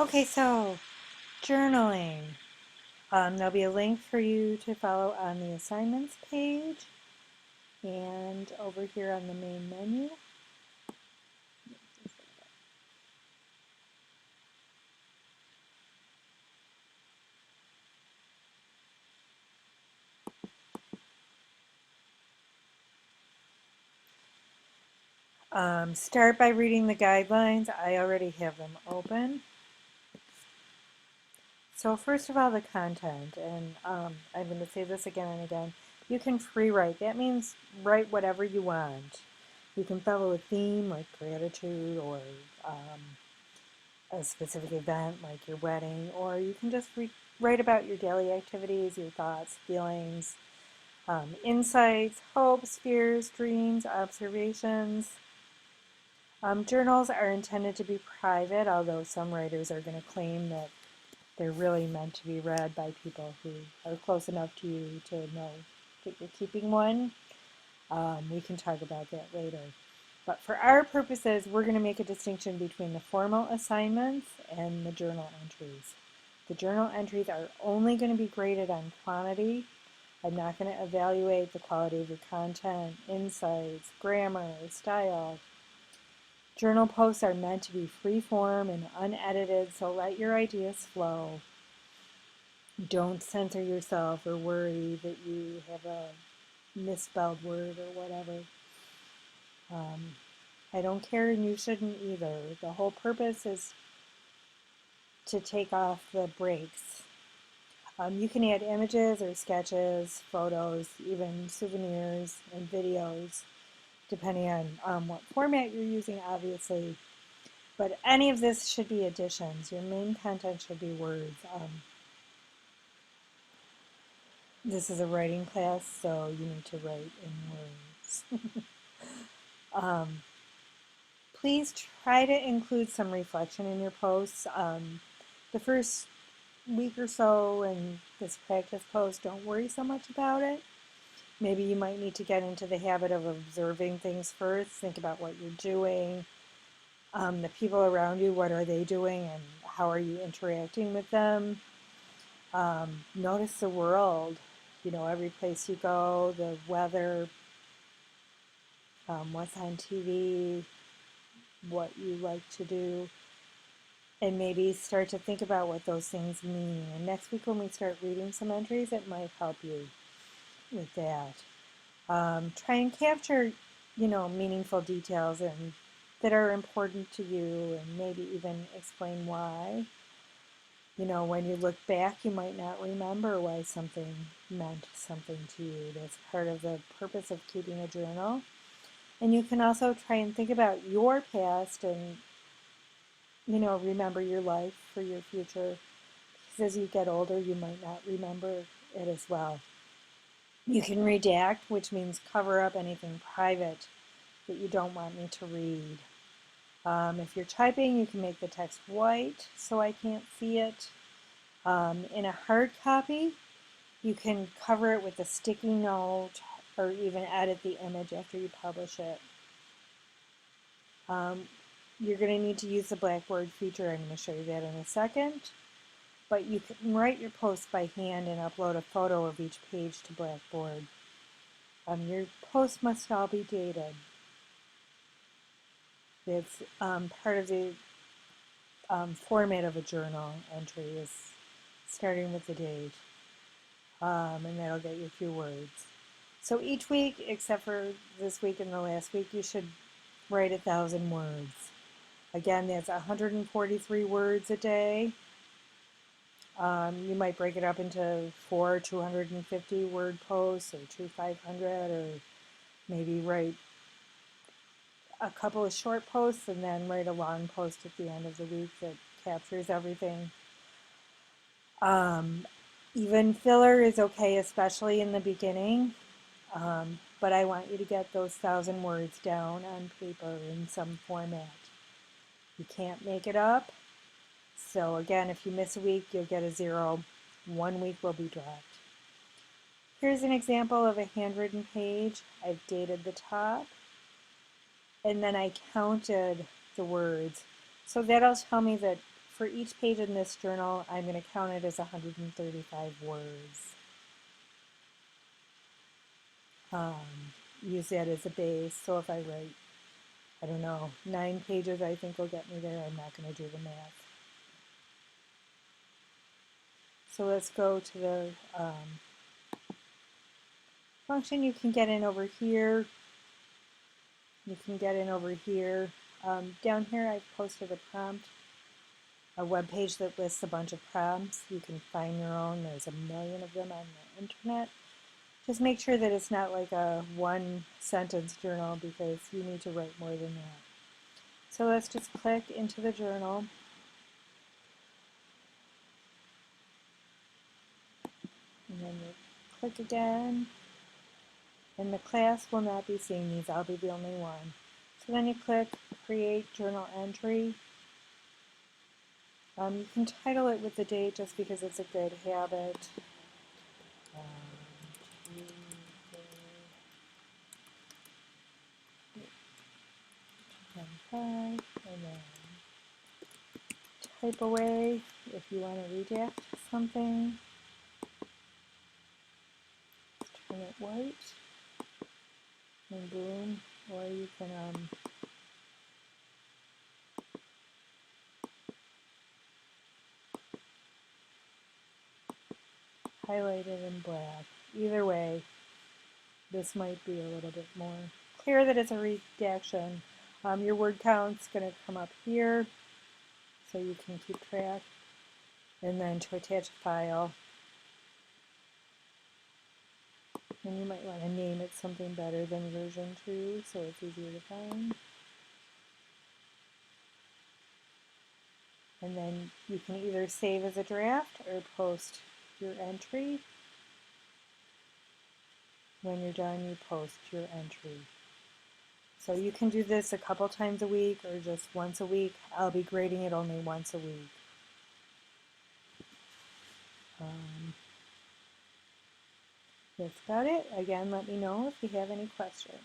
Okay, so journaling. There'll be a link for you to follow on the assignments page and over here on the main menu. Start by reading the guidelines. I already have them open. So first of all, the content, and I'm going to say this again and again. You can free write. That means write whatever you want. You can follow a theme like gratitude or a specific event like your wedding, or you can just write about your daily activities, your thoughts, feelings, insights, hopes, fears, dreams, observations. Journals are intended to be private, although some writers are going to claim that they're really meant to be read by people who are close enough to you to know that you're keeping one. We can talk about that later. But for our purposes, we're going to make a distinction between the formal assignments and the journal entries. The journal entries are only going to be graded on quantity. I'm not going to evaluate the quality of your content, insights, grammar, style. Journal posts are meant to be free form and unedited, so let your ideas flow. Don't censor yourself or worry that you have a misspelled word or whatever. I don't care, and you shouldn't either. The whole purpose is to take off the brakes. You can add images or sketches, photos, even souvenirs and videos, depending on what format you're using, obviously. But any of this should be additions. Your main content should be words. This is a writing class, so you need to write in words. Please try to include some reflection in your posts. The first week or so in this practice post, don't worry so much about it. Maybe you might need to get into the habit of observing things first. Think about what you're doing, the people around you, what are they doing, and how are you interacting with them. Notice the world, every place you go, the weather, what's on TV, what you like to do, and maybe start to think about what those things mean. And next week when we start reading some entries, it might help you with that. Try and capture, meaningful details and that are important to you, and maybe even explain why. When you look back, you might not remember why something meant something to you. That's part of the purpose of keeping a journal. And you can also try and think about your past and, remember your life for your future. Because as you get older, you might not remember it as well. You can redact, which means cover up anything private that you don't want me to read. If you're typing, you can make the text white so I can't see it. In a hard copy, you can cover it with a sticky note or even edit the image after you publish it. You're going to need to use the Blackboard feature. I'm going to show you that in a second. But you can write your posts by hand and upload a photo of each page to Blackboard. Your posts must all be dated. It's part of the format of a journal entry is starting with the date, and that'll get you a few words. So each week, except for this week and the last week, you should write 1,000 words. Again, that's 143 words a day. You might break it up into 4 250 word posts or 2 500, or maybe write a couple of short posts and then write a long post at the end of the week that captures everything. Even filler is okay, especially in the beginning. But I want you to get those 1,000 words down on paper in some format. You can't make it up. So again, if you miss a week, you'll get a 0. 1 week will be dropped. Here's an example of a handwritten page. I've dated the top, and then I counted the words. So that'll tell me that for each page in this journal, I'm going to count it as 135 words. Use that as a base. So if I write, I don't know, 9 pages, I think will get me there. I'm not going to do the math. So let's go to the function. You can get in over here. You can get in over here. Down here, I've posted a prompt, a web page that lists a bunch of prompts. You can find your own. There's a million of them on the internet. Just make sure that it's not like a one sentence journal because you need to write more than that. So let's just click into the journal. And then you click again. And the class will not be seeing these. I'll be the only one. So then you click Create Journal Entry. You can title it with the date just because it's a good habit. And then type away if you want to redact something. Turn it white and boom, or you can highlight it in black. Either way, this might be a little bit more clear that it's a redaction. Your word count's going to come up here so you can keep track. And then to attach a file, and you might want to name it something better than version 2 so it's easier to find. And then you can either save as a draft or post your entry. When you're done, you post your entry. So you can do this a couple times a week or just once a week. I'll be grading it only once a week. That's about it. Again, let me know if you have any questions.